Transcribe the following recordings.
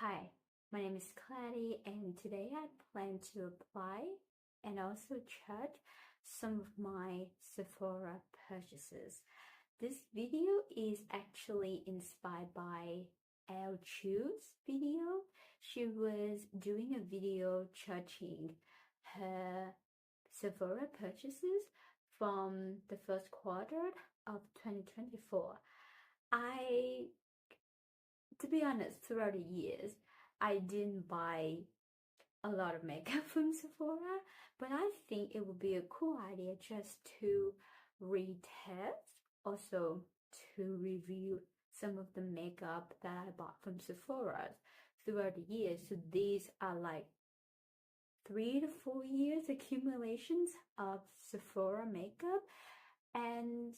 Hi, my name is Claddy and today I plan to apply and also judge some of my Sephora purchases. This video is actually inspired by Chu's video. She was doing a video judging her Sephora purchases from the first quarter of 2024. To be honest, throughout the years, I didn't buy a lot of makeup from Sephora, but I think it would be a cool idea just to retest, also to review some of the makeup that I bought from Sephora throughout the years. So these are like 3 to 4 years accumulations of Sephora makeup, and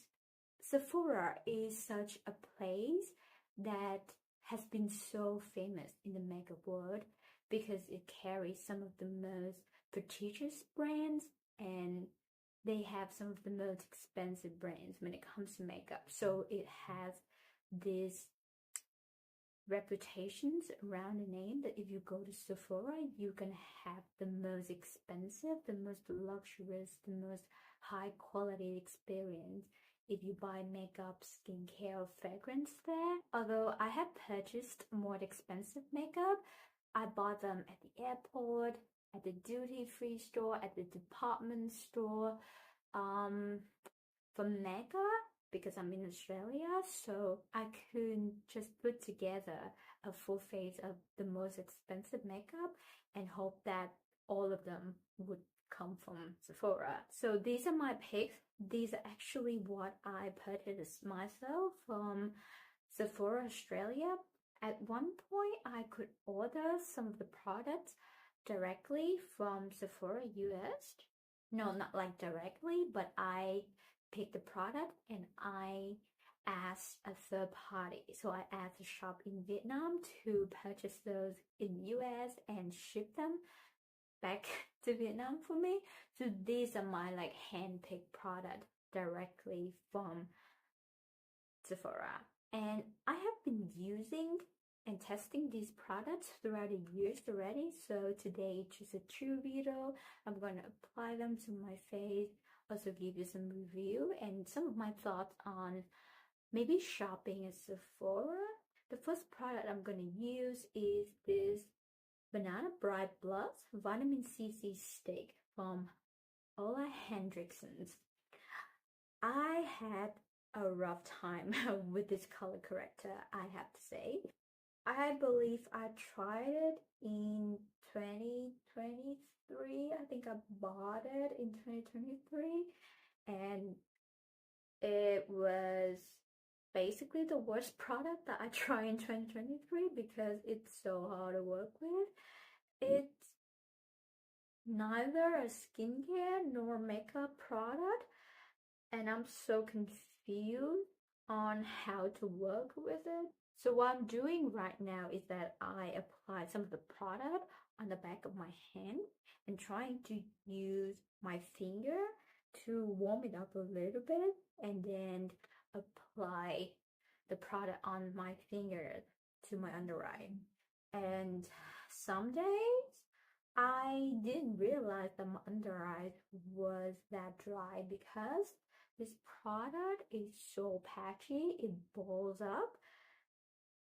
Sephora is such a place that has been so famous in the makeup world because it carries some of the most prestigious brands and they have some of the most expensive brands when it comes to makeup. So it has these reputations around the name that if you go to Sephora, you're gonna have the most expensive, the most luxurious, the most high quality experience if you buy makeup, skincare, or fragrance there. Although I have purchased more expensive makeup, I bought them at the airport, at the duty-free store, at the department store, from Mega, because I'm in Australia, so I couldn't just put together a full face of the most expensive makeup and hope that all of them would come from Sephora. So these are my picks. These are actually what I purchased myself from Sephora Australia. At one point, I could order some of the products directly from Sephora US. No, not like directly, but I picked the product and I asked a third party. So I asked a shop in Vietnam to purchase those in US and ship them back to Vietnam for me. So these are my like hand-picked product directly from Sephora. And I have been using and testing these products throughout the years already. So today, just a true video. I'm going to apply them to my face, also give you some review and some of my thoughts on maybe shopping at Sephora. The first product I'm going to use is this Banana Bright Blush Vitamin CC Stick from Ole Henriksen's. I had a rough time with this color corrector, I have to say. I believe I tried it in 2023. I think I bought it in 2023 and it was basically the worst product that I tried in 2023 because it's so hard to work with. It's neither a skincare nor makeup product and I'm so confused on how to work with it. So what I'm doing right now is that I apply some of the product on the back of my hand and trying to use my finger to warm it up a little bit and then apply the product on my finger to my under eye. And some days I didn't realize that my under eye was that dry because this product is so patchy, it balls up.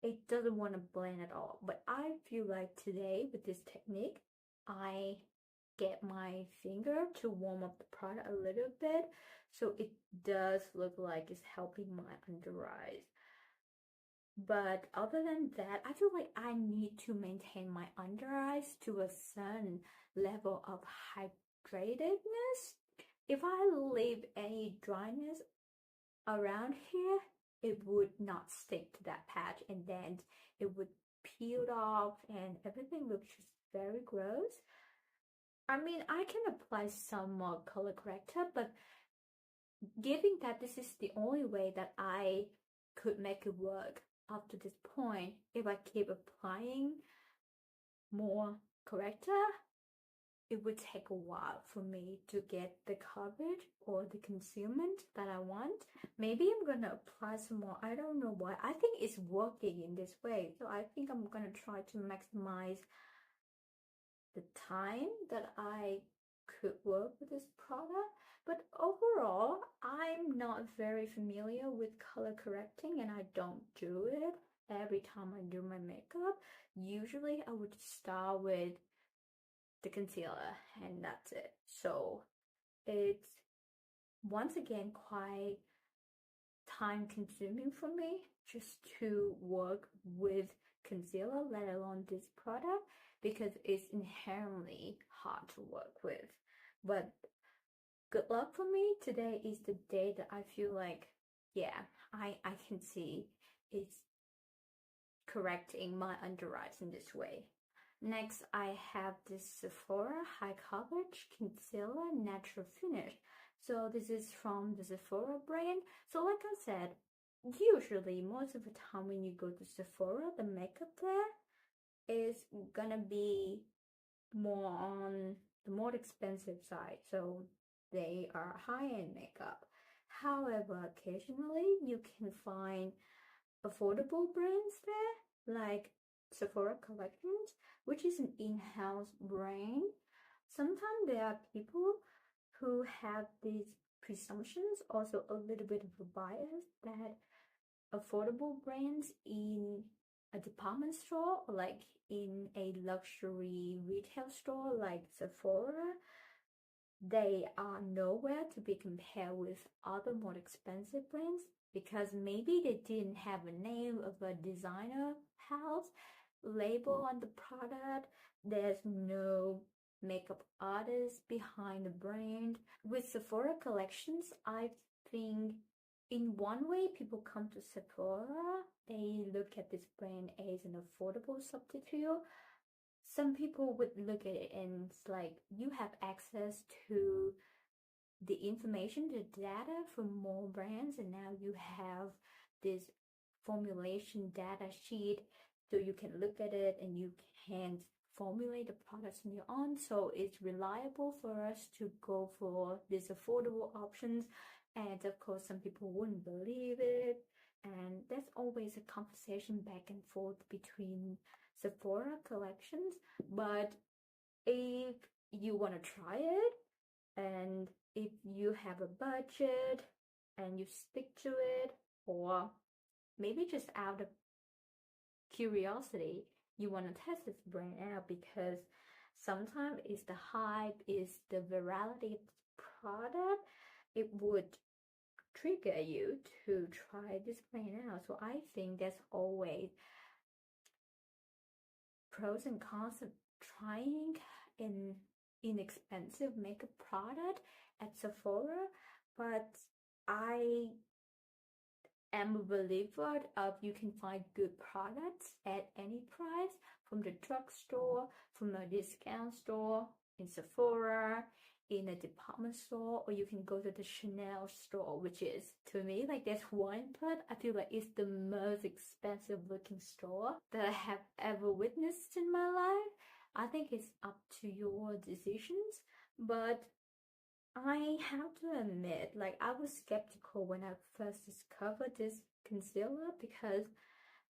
It doesn't want to blend at all. But I feel like today with this technique, I get my finger to warm up the product a little bit. So it does look like it's helping my under eyes. But other than that, I feel like I need to maintain my under eyes to a certain level of hydratedness. If I leave any dryness around here, it would not stick to that patch and then it would peel off and everything looks just very gross. I mean, I can apply some more color corrector, but given that this is the only way that I could make it work up to this point, if I keep applying more corrector, it would take a while for me to get the coverage or the concealment that I want. Maybe I'm gonna apply some more. I don't know why. I think it's working in this way. So I think I'm gonna try to maximize the time that I could work with this product. But overall, I'm not very familiar with color correcting and I don't do it every time I do my makeup. Usually I would start with the concealer and that's it. So it's once again quite time consuming for me just to work with concealer, let alone this product, because it's inherently hard to work with. But good luck for me. Today is the day that I feel like, yeah, I can see it's correcting my under eyes in this way. Next, I have this Sephora High Coverage Concealer Natural Finish. So this is from the Sephora brand. So like I said, usually most of the time when you go to Sephora, the makeup there is gonna be more on the more expensive side. So they are high-end makeup. However, occasionally you can find affordable brands there, like Sephora Collections, which is an in-house brand. Sometimes there are people who have these presumptions, also a little bit of a bias, that affordable brands in a department store or like in a luxury retail store like Sephora, they are nowhere to be compared with other more expensive brands because maybe they didn't have a name of a designer house label on the product. There's no makeup artist behind the brand. With Sephora Collections, I think in one way people come to Sephora, they look at this brand as an affordable substitute. Some people would look at it and it's like you have access to the information, the data from more brands, and now you have this formulation data sheet so you can look at it and you can formulate the products on your own. So it's reliable for us to go for these affordable options. And of course, some people wouldn't believe it. And there's always a conversation back and forth between Sephora Collections. But if you want to try it, and if you have a budget and you stick to it, or maybe just out of curiosity, you want to test this brand out because sometimes it's the hype, it's the virality of the product, it would trigger you to try this brand out. So I think there's always pros and cons of trying an inexpensive makeup product at Sephora, but I am a believer of you can find good products at any price from the drugstore, from a discount store, in Sephora, in a department store, or you can go to the Chanel store, which is, to me, like there's one part I feel like it's the most expensive looking store that I have ever witnessed in my life. I think it's up to your decisions, but I have to admit, like I was skeptical when I first discovered this concealer because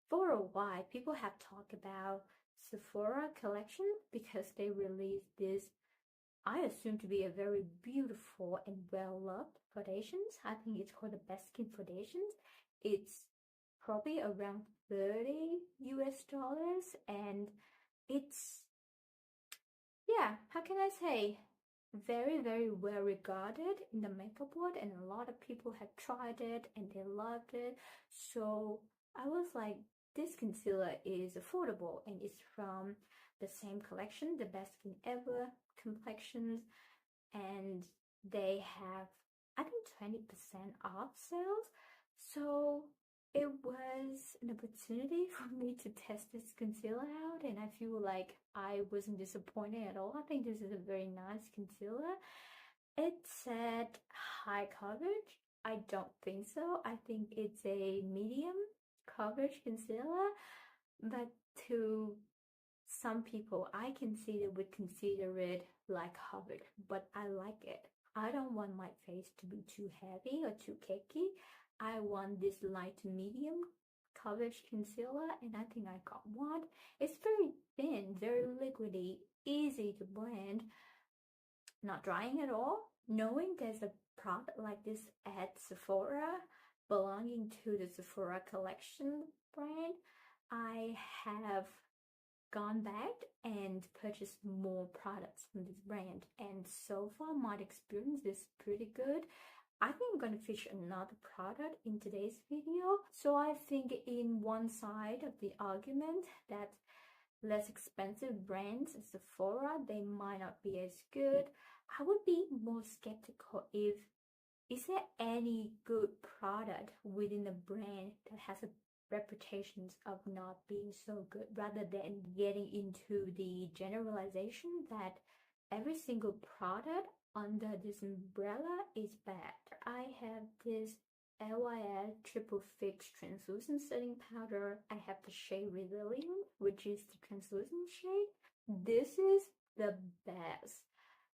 for a while people have talked about Sephora collection because they released this, I assume to be a very beautiful and well-loved foundations. I think it's called the Best Skin Foundations. It's probably around $30 US, and it's, yeah, how can I say, very, very well regarded in the makeup world, and a lot of people have tried it and they loved it. So I was like, this concealer is affordable and it's from the same collection, the Best Skin Ever complexions, and they have, I think, 20% off sales. So it was an opportunity for me to test this concealer out, and I feel like I wasn't disappointed at all. I think this is a very nice concealer. It said high coverage. I don't think so. I think it's a medium coverage concealer, but to some people I consider would consider it like covered, but I like it. I don't want my face to be too heavy or too cakey. I want this light to medium coverage concealer, and I think I got one. It's very thin, very liquidy, easy to blend, not drying at all. Knowing there's a product like this at Sephora belonging to the Sephora collection brand, I have gone back and purchased more products from this brand, and so far my experience is pretty good. I think I'm going to feature another product in today's video. So I think in one side of the argument that less expensive brands as Sephora, they might not be as good. I would be more skeptical if is there any good product within a brand that has a reputations of not being so good, rather than getting into the generalization that every single product under this umbrella is bad. I have this LYS Triple Fix Translucent Setting Powder. I have the shade Resilient, which is the translucent shade. This is the best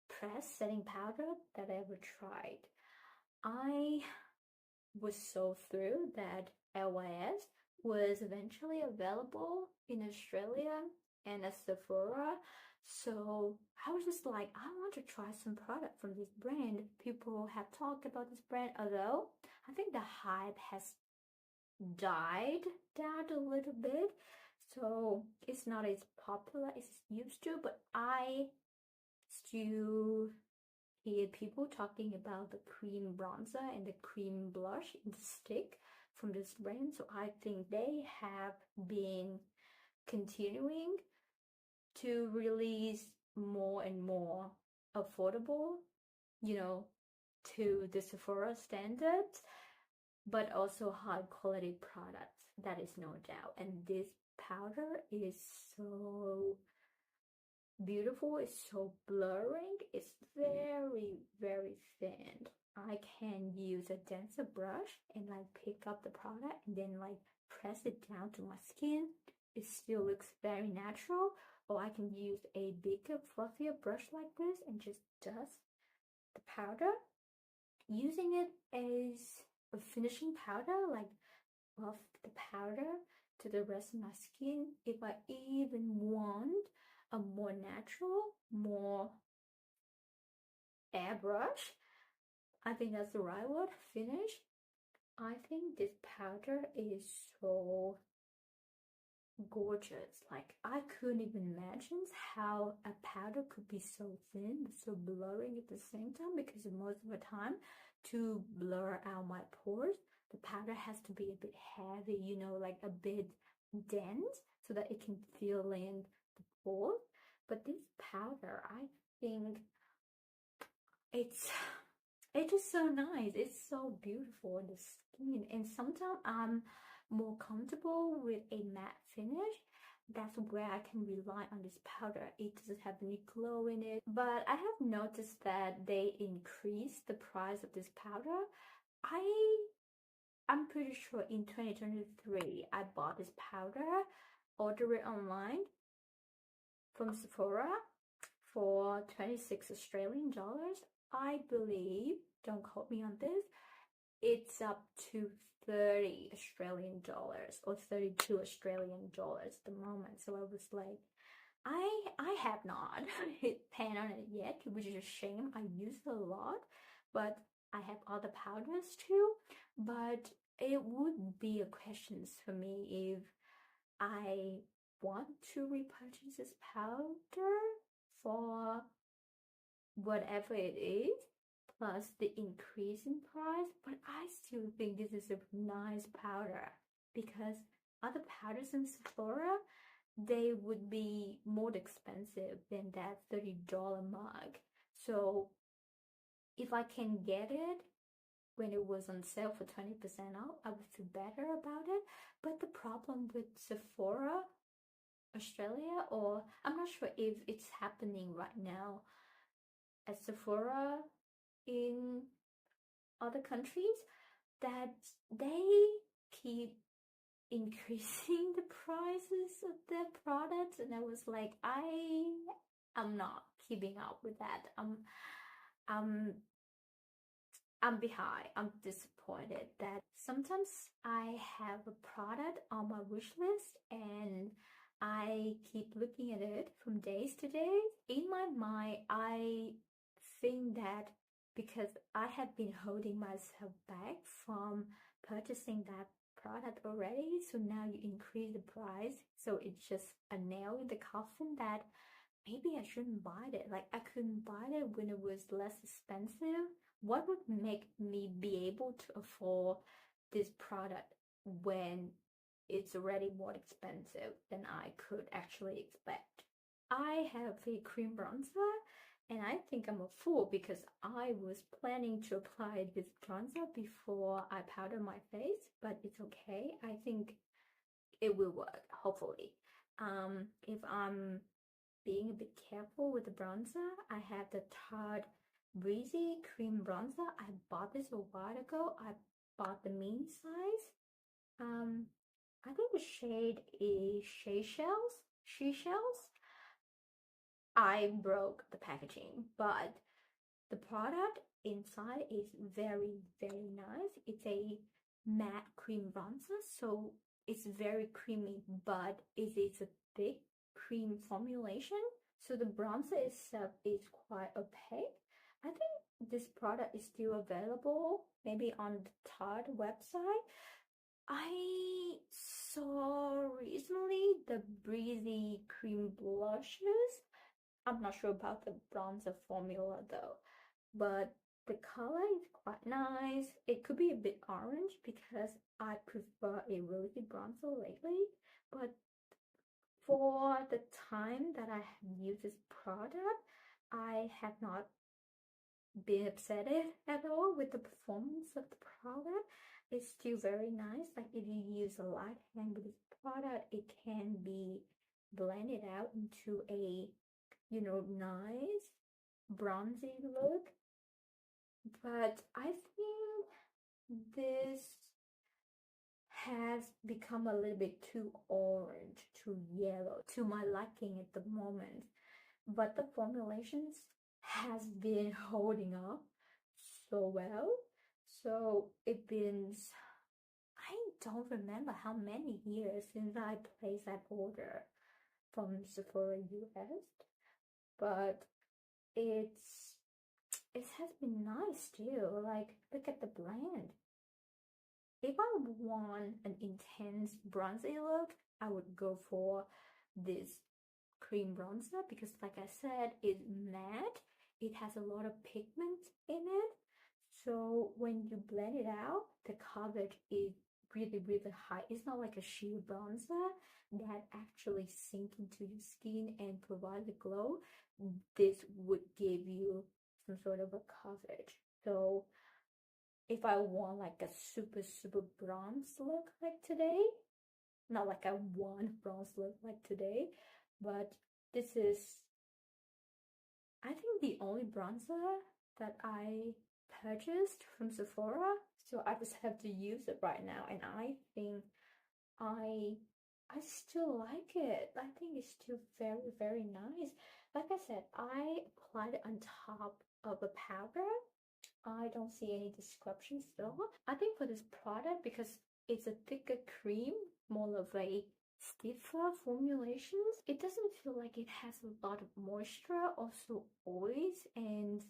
pressed setting powder that I ever tried. I was so thrilled that LYS was eventually available in Australia and at Sephora. So I was just like, I want to try some product from this brand. People have talked about this brand, although I think the hype has died down a little bit. So it's not as popular as it used to, but I still hear people talking about the cream bronzer and the cream blush in the stick from this brand. So I think they have been continuing to release more and more affordable, you know, to the Sephora standards, but also high quality products. That is no doubt. And this powder is so beautiful. It's so blurring. It's very, very thin. I can use a denser brush and like pick up the product and then like press it down to my skin. It still looks very natural. Or I can use a bigger, fluffier brush like this and just dust the powder. Using it as a finishing powder, like buff the powder to the rest of my skin. If I even want a more natural, more airbrush, I think that's the right word, finish. I think this powder is so gorgeous. Like, I couldn't even imagine how a powder could be so thin but so blurring at the same time, because most of the time to blur out my pores, the powder has to be a bit heavy, you know, like a bit dense so that it can fill in the pores. But this powder, I think it's just so nice. It's so beautiful in the skin, and sometimes I'm more comfortable with a matte finish. That's where I can rely on this powder. It doesn't have any glow in it, but I have noticed that they increased the price of this powder. I'm pretty sure in 2023 I bought this powder, ordered it online from Sephora for 26 Australian dollars. I believe, don't quote me on this, it's up to 30 Australian dollars or 32 Australian dollars at the moment. So I was like, I have not hit pan on it yet, which is a shame. I use it a lot, but I have other powders too. But it would be a question for me if I want to repurchase this powder for whatever it is, plus the increase in price. But I still think this is a nice powder, because other powders in Sephora, they would be more expensive than that $30 mug. So if I can get it when it was on sale for 20% off, I would feel better about it. But the problem with Sephora Australia, or I'm not sure if it's happening right now at Sephora in other countries, that they keep increasing the prices of their products, and I was like, I'm not keeping up with that. I'm I'm behind. I'm disappointed that sometimes I have a product on my wish list and I keep looking at it from days to days. In my mind, I think that because I have been holding myself back from purchasing that product already, so now you increase the price. So it's just a nail in the coffin that maybe I shouldn't buy it. Like I couldn't buy it when it was less expensive. What would make me be able to afford this product when it's already more expensive than I could actually expect? I have a cream bronzer and I think I'm a fool because I was planning to apply this bronzer before I powder my face, but it's okay. I think it will work, hopefully. If I'm being a bit careful with the bronzer, I have the Tarte Breezy Cream Bronzer. I bought this a while ago. I bought the mini size. I think the shade is Seychelles. Seychelles. I broke the packaging, but the product inside is very, very nice. It's a matte cream bronzer, so it's very creamy, but it is a thick cream formulation. So the bronzer itself is quite opaque. I think this product is still available, maybe on the Tarte website. I saw recently the Breezy cream blushes. I'm not sure about the bronzer formula though, but the color is quite nice. It could be a bit orange because I prefer a rosy bronzer lately, but for the time that I have used this product, I have not been upset at all with the performance of the product. It's still very nice. Like if you use a light hand with this product, it can be blended out into a, you know, nice bronzy look. But I think this has become a little bit too orange, too yellow, to my liking at the moment. But the formulations has been holding up so well. So it's been, I don't remember how many years since I placed that order from Sephora US, but it's it has been nice still. Like look at the brand. If I want an intense bronzy look, I would go for this cream bronzer because like I said, it's matte. It has a lot of pigment in it. So when you blend it out, the coverage is really, really high. It's not like a sheer bronzer that actually sink into your skin and provide the glow. This would give you some sort of a coverage. So if I want like a super, super bronze look like today, not like I want bronze look like today, but this is, I think, the only bronzer that I purchased from Sephora, so I just have to use it right now, and I think I I still like it. I think it's still very, very nice. Like I said, I applied it on top of a powder. I don't see any description still. I think for this product, because it's a thicker cream, more of a stiffer formulations, it doesn't feel like it has a lot of moisture, also oils, and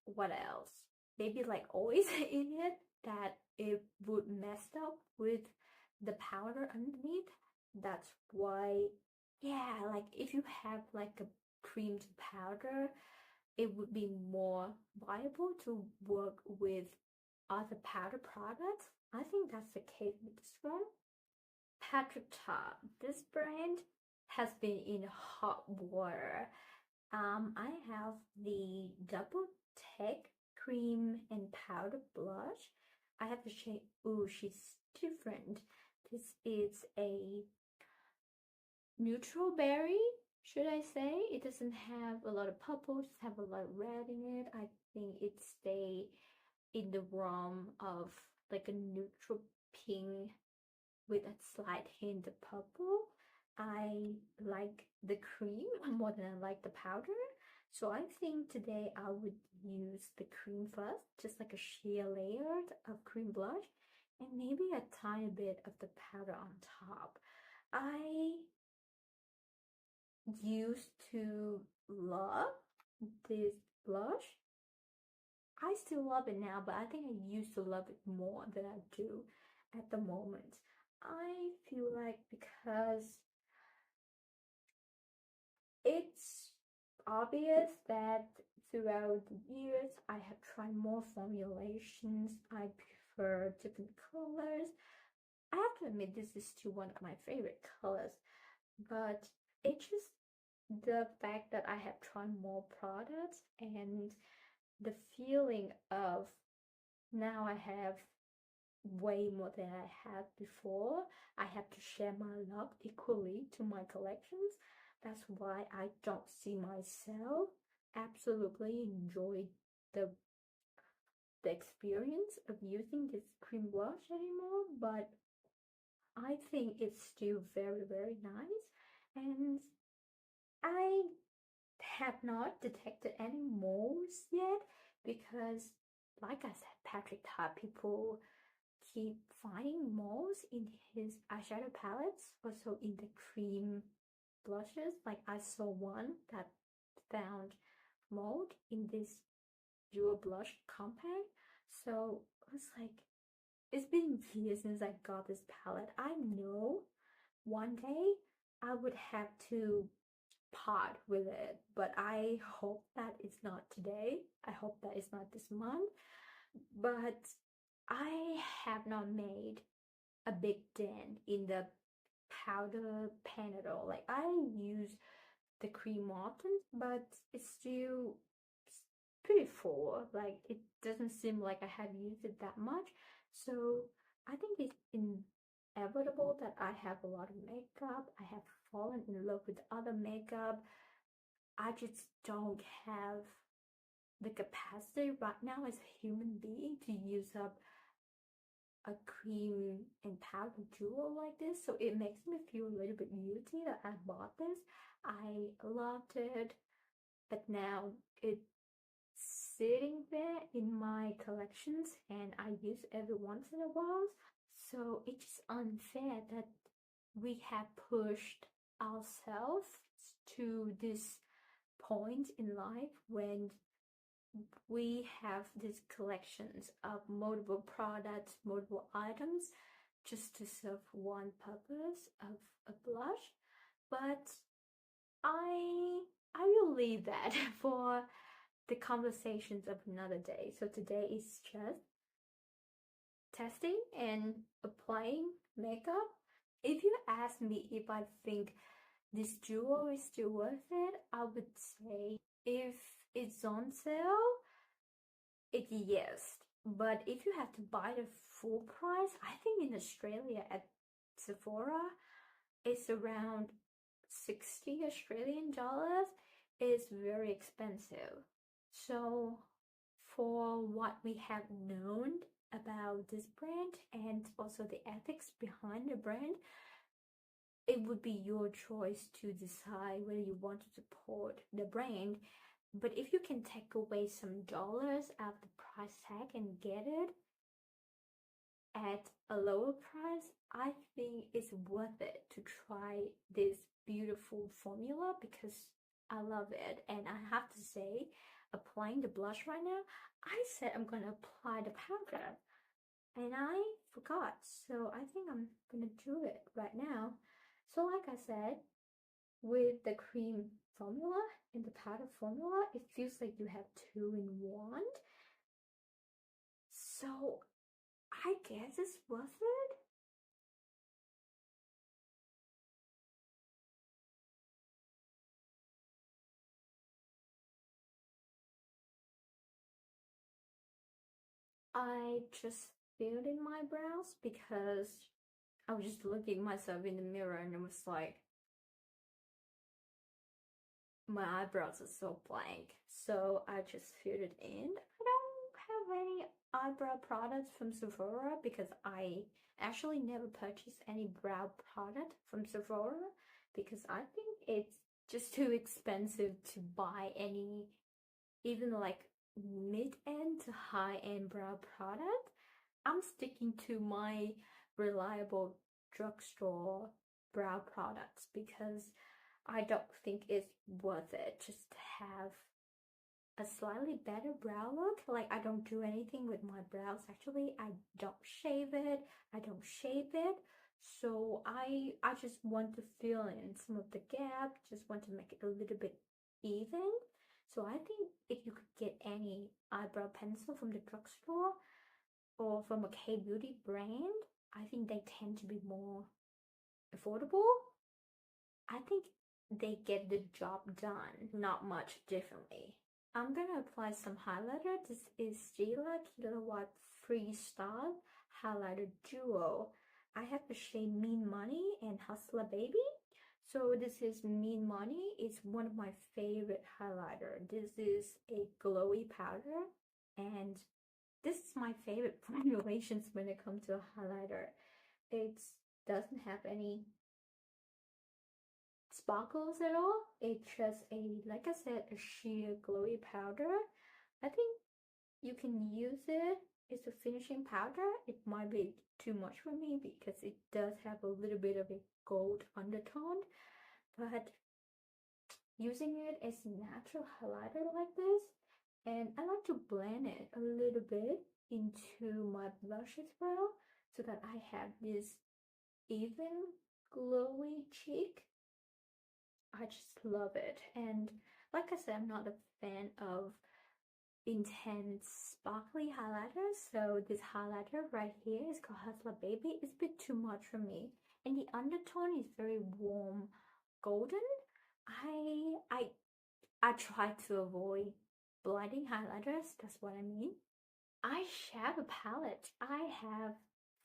what else? Maybe like oils in it that it would mess up with the powder underneath. That's why, yeah, like if you have like a cream to powder, it would be more viable to work with other powder products. I think that's the case with this one. Apricot. This brand has been in hot water. I have the Double Tech Cream and Powder Blush. I have the shade, ooh, she's different. This is a neutral berry, should I say. It doesn't have a lot of purple, just have a lot of red in it. I think it stay in the realm of like a neutral pink with a slight hint of purple. I like the cream more than I like the powder. So I think today I would use the cream first, just like a sheer layer of cream blush, and maybe a tiny bit of the powder on top. I used to love this blush. I still love it now, but I think I used to love it more than I do at the moment. I feel like because it's obvious that throughout the years I have tried more formulations. I prefer different colors. I have to admit this is still one of my favorite colors, but it's just the fact that I have tried more products and the feeling of now I have way more than I had before. I have to share my love equally to my collections. That's why I don't see myself absolutely enjoy the experience of using this cream blush anymore, but I think it's still very, very nice. And I have not detected any moles yet because, like I said, Patrick Tarte, people keep finding moles in his eyeshadow palettes, also in the cream blushes. Like I saw one that found mold in this dual blush compact. So I was like, it's been years since I got this palette. I know one day I would have to part with it, but I hope that it's not today. I hope that it's not this month. But I have not made a big dent in the powder pen at all. Like I use the cream often, but it's still pretty full. Like it doesn't seem like I have used it that much. So I think it's inevitable that I have a lot of makeup. I have fallen in love with other makeup. I just don't have the capacity right now as a human being to use up a cream and powder duo like this. So it makes me feel a little bit guilty that I bought this. I loved it, but now it's sitting there in my collections and I use every once in a while. So it's just unfair that we have pushed ourselves to this point in life when we have these collections of multiple products, multiple items, just to serve one purpose of a blush. But I will leave that for the conversations of another day. So today is just testing and applying makeup. If you ask me if I think this duo is still worth it, I would say if it's on sale, it's yes. But if you have to buy the full price, I think in Australia at Sephora, it's around 60 Australian dollars. It's very expensive. So for what we have known about this brand and also the ethics behind the brand, it would be your choice to decide whether you want to support the brand. But if you can take away some dollars out of the price tag and get it at a lower price, I think it's worth it to try this beautiful formula because I love it. And I have to say, applying the blush right now, I said I'm gonna apply the powder and I forgot. So I think I'm gonna do it right now. So like I said, with the cream formula and the powder formula, it feels like you have two in one. So I guess it's worth it. I just filled in my brows because I was just looking at myself in the mirror and it was like, my eyebrows are so blank. So I just filled it in. I don't have any eyebrow products from Sephora because I actually never purchased any brow product from Sephora because I think it's just too expensive to buy any, even like mid-end to high-end brow product. I'm sticking to my reliable drugstore brow products because I don't think it's worth it just to have a slightly better brow look. Like, I don't do anything with my brows. Actually, I don't shave it. I don't shape it. So I just want to fill in some of the gap, just want to make it a little bit even. So I think if you could get any eyebrow pencil from the drugstore or from a K-beauty brand, I think they tend to be more affordable. I think they get the job done, not much differently. I'm gonna apply some highlighter. This is Killawatt Freestyle Highlighter Duo. I have the shade Mean Money and Hustler Baby. So this is Mean Money. It's one of my favorite highlighter. This is a glowy powder, and this is my favorite formulations when it comes to a highlighter. It doesn't have any sparkles at all. It's just a, like I said, a sheer glowy powder. I think you can use it as a finishing powder. It might be too much for me because it does have a little bit of a gold undertone, but using it as a natural highlighter like this, and I like to blend it a little bit into my blush as well so that I have this even glowy cheek. I just love it. And like I said, I'm not a fan of intense sparkly highlighters, so this highlighter right here is called Hustler Baby. It's a bit too much for me, and the undertone is very warm golden. I try to avoid blinding highlighters, that's what I mean. Eyeshadow palette, I have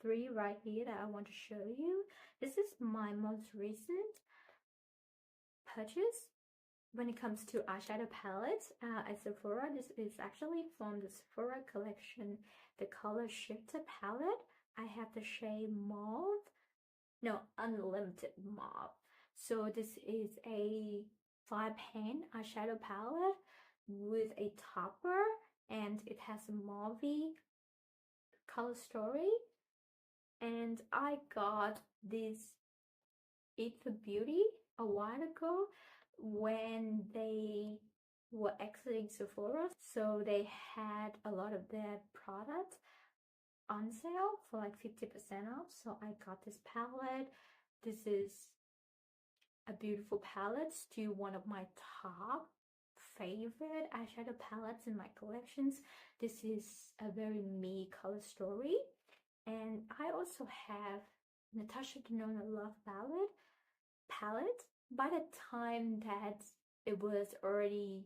3 right here that I want to show you. This is my most recent purchase when it comes to eyeshadow palettes at Sephora. This is actually from the Sephora collection, the color shifter palette. I have the shade mauve, no, unlimited mauve. So this is a 5-pan eyeshadow palette with a topper, and it has a mauve color story. And I got this Athr Beauty a while ago when they were exiting Sephora, so they had a lot of their products on sale for like 50% off. So I got this palette. This is a beautiful palette, still one of my top favorite eyeshadow palettes in my collections. This is a very me color story. And I also have Natasha Denona Love palette. By the time that it was already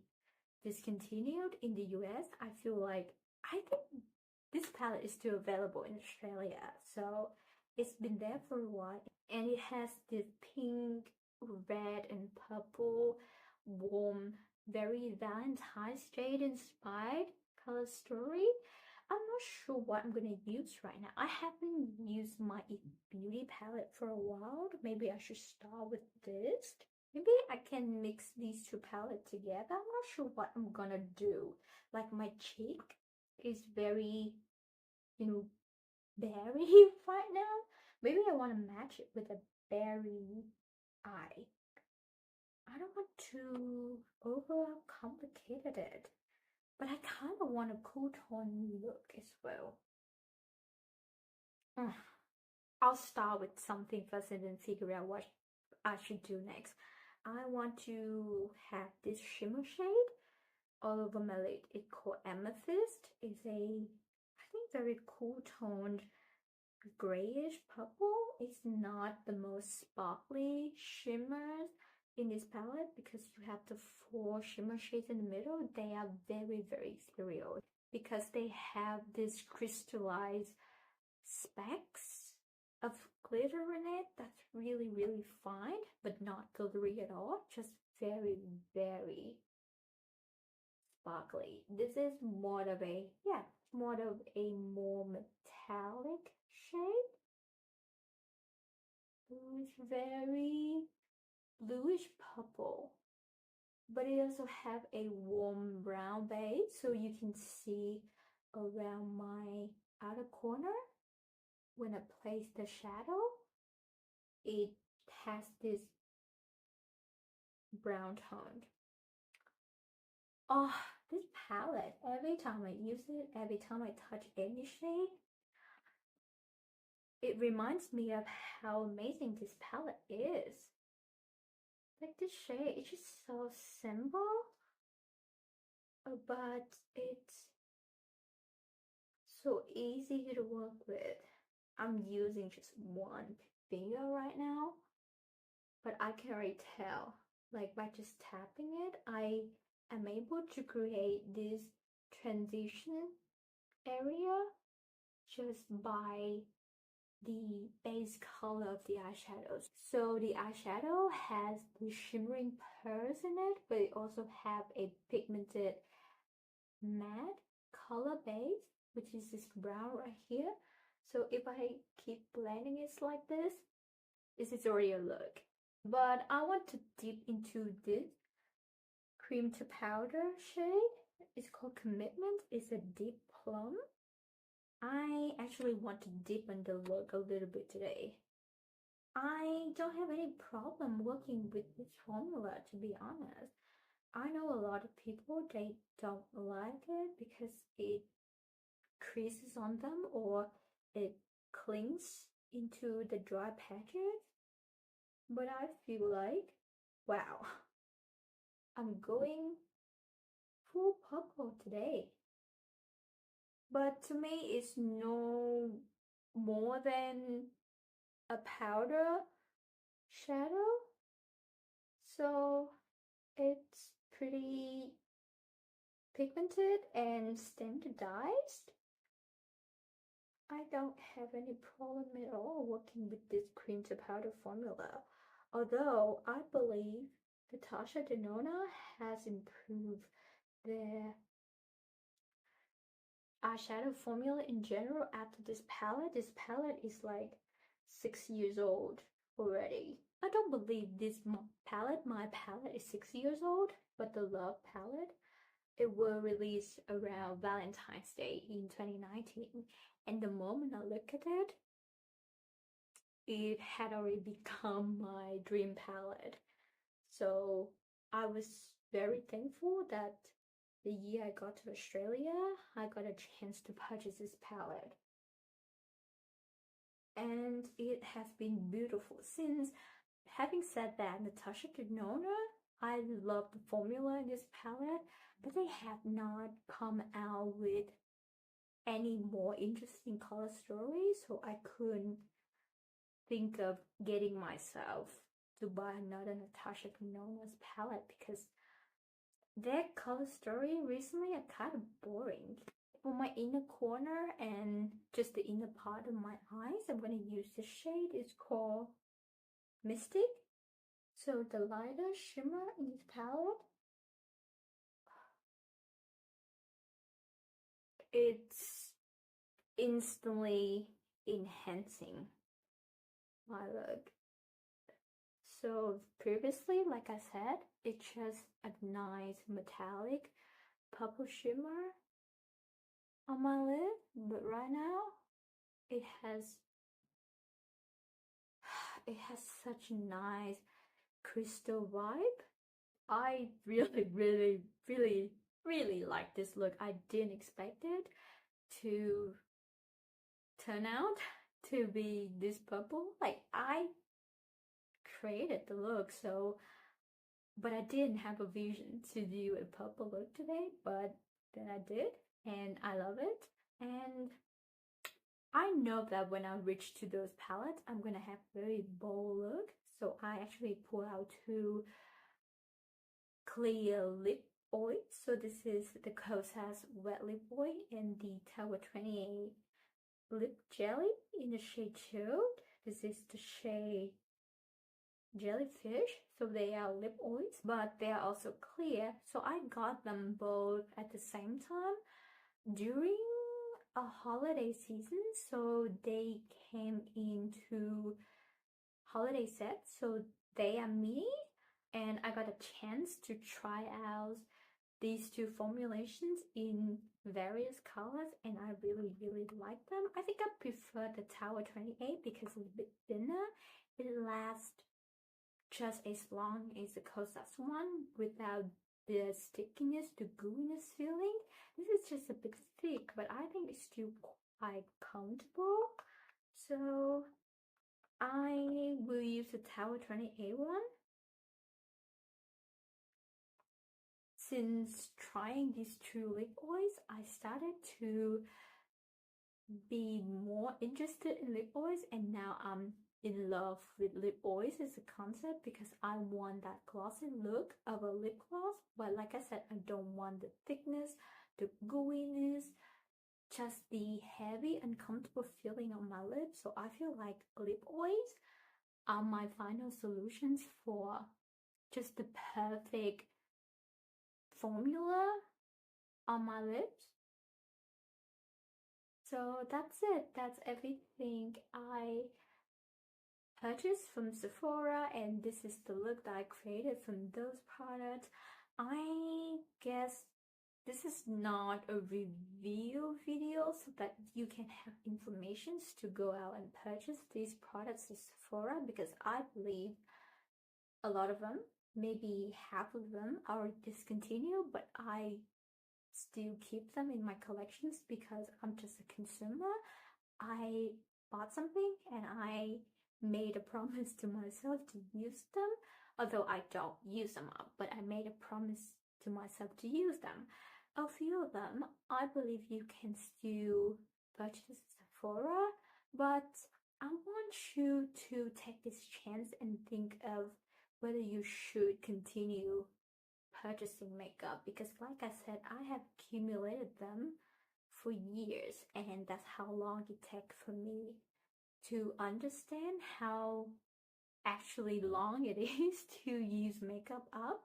discontinued in the US, I feel like, I think this palette is still available in Australia. So it's been there for a while, and it has this pink, red, and purple, warm, very Valentine's Day inspired color story. I'm not sure what I'm gonna use right now. I haven't used my beauty palette for a while. Maybe I should start with this. Maybe I can mix these two palettes together. I'm not sure what I'm gonna do. Like, my cheek is very, you know, berry right now. Maybe I want to match it with a berry eye. I don't want to overcomplicate it, but I kind of want a cool tone look as well. I'll start with something first and then figure out what I should do next. I want to have this shimmer shade all over my lid. It's called Amethyst. It's a, I think, very cool toned grayish purple. It's not the most sparkly shimmers in this palette because you have the 4 shimmer shades in the middle. They are very, very ethereal because they have this crystallized specks of glitter in it that's really, really fine, but not glittery at all. Just very, very sparkly. This is more of a, yeah, more of a more metallic shade. It's very bluish purple, but it also have a warm brown base, so you can see around my outer corner when I place the shadow, it has this brown tone. Oh, this palette, every time I use it, every time I touch any shade, it reminds me of how amazing this palette is. Like this shade, it's just so simple, but it's so easy to work with. I'm using just one finger right now, but I can already tell, like by just tapping it, I am able to create this transition area just by the base color of the eyeshadows. So the eyeshadow has the shimmering pearls in it, but it also have a pigmented matte color base, which is this brown right here. So if I keep blending it like this is already a look. But I want to dip into this cream to powder shade. It's called Commitment. It's a deep plum. I actually want to deepen the look a little bit today. I don't have any problem working with this formula, to be honest. I know a lot of people, they don't like it because it creases on them or it clings into the dry patches. But I feel like, wow, I'm going full purple today. But to me, it's no more than a powder shadow. So it's pretty pigmented and standardized. I don't have any problem at all working with this cream to powder formula. Although I believe Natasha Denona has improved their eyeshadow formula in general after this palette. This palette is like 6 years old already. I don't believe this palette, my palette is 6 years old, but the Love palette, it will release around Valentine's Day in 2019. And the moment I look at it, it had already become my dream palette. So I was very thankful that the year I got to Australia, I got a chance to purchase this palette. And it has been beautiful since. Having said that, Natasha Denona, I love the formula in this palette, but they have not come out with any more interesting color stories, so I couldn't think of getting myself to buy another Natasha Denona's palette because their color story recently are kind of boring. For my inner corner and just the inner part of my eyes, I'm going to use this shade. It's called Mystic. So the lighter shimmer in this palette, it's instantly enhancing my look. So previously, like I said, it's just a nice metallic purple shimmer on my lid, but right now it has such a nice crystal vibe. I really like this look. I didn't expect it to turn out to be this purple. Like, I created the look, so, but I didn't have a vision to do a purple look today, but then I did, and I love it. And I know that when I reach to those palettes, I'm gonna have very bold look. So I actually pull out 2 clear lip oil. So this is the Kosas Wet Lip Oil and the Tower 28 Lip Jelly in the shade Chilled. This is the shade jellyfish, so they are lip oils, but they are also clear. So I got them both at the same time during a holiday season, so they came into holiday sets, so they are mini, and I got a chance to try out these two formulations in various colors, and I really like them. I think I prefer the Tower 28 because it's a bit thinner. It lasts just as long as the Kosas one without the stickiness, the gooiness feeling. This is just a bit thick, but I think it's still quite comfortable. So I will use the Tower 28 one. Since trying these two lip oils, I started to be more interested in lip oils, and now I'm in love with lip oils as a concept because I want that glossy look of a lip gloss, but like I said, I don't want the thickness, the gooiness, just the heavy uncomfortable feeling on my lips. So I feel like lip oils are my final solutions for just the perfect formula on my lips. So that's it. That's everything I purchased from Sephora, and this is the look that I created from those products. I guess this is not a review video so that you can have information to go out and purchase these products at Sephora, because I believe a lot of them, maybe half of them, are discontinued, but I still keep them in my collections because I'm just a consumer. I bought something and I made a promise to myself to use them, although I don't use them up, but I made a promise to myself to use them. A few of them, I believe you can still purchase Sephora, but I want you to take this chance and think of whether you should continue purchasing makeup, because like I said, I have accumulated them for years, and that's how long it takes for me to understand how actually long it is to use makeup up.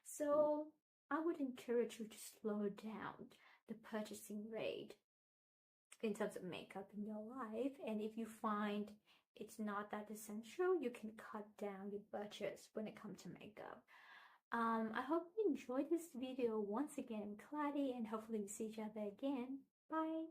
So I would encourage you to slow down the purchasing rate in terms of makeup in your life, and if you find it's not that essential, you can cut down your budgets when it comes to makeup. I hope you enjoyed this video. Once again, I'm Claudia, and hopefully we see each other again. Bye!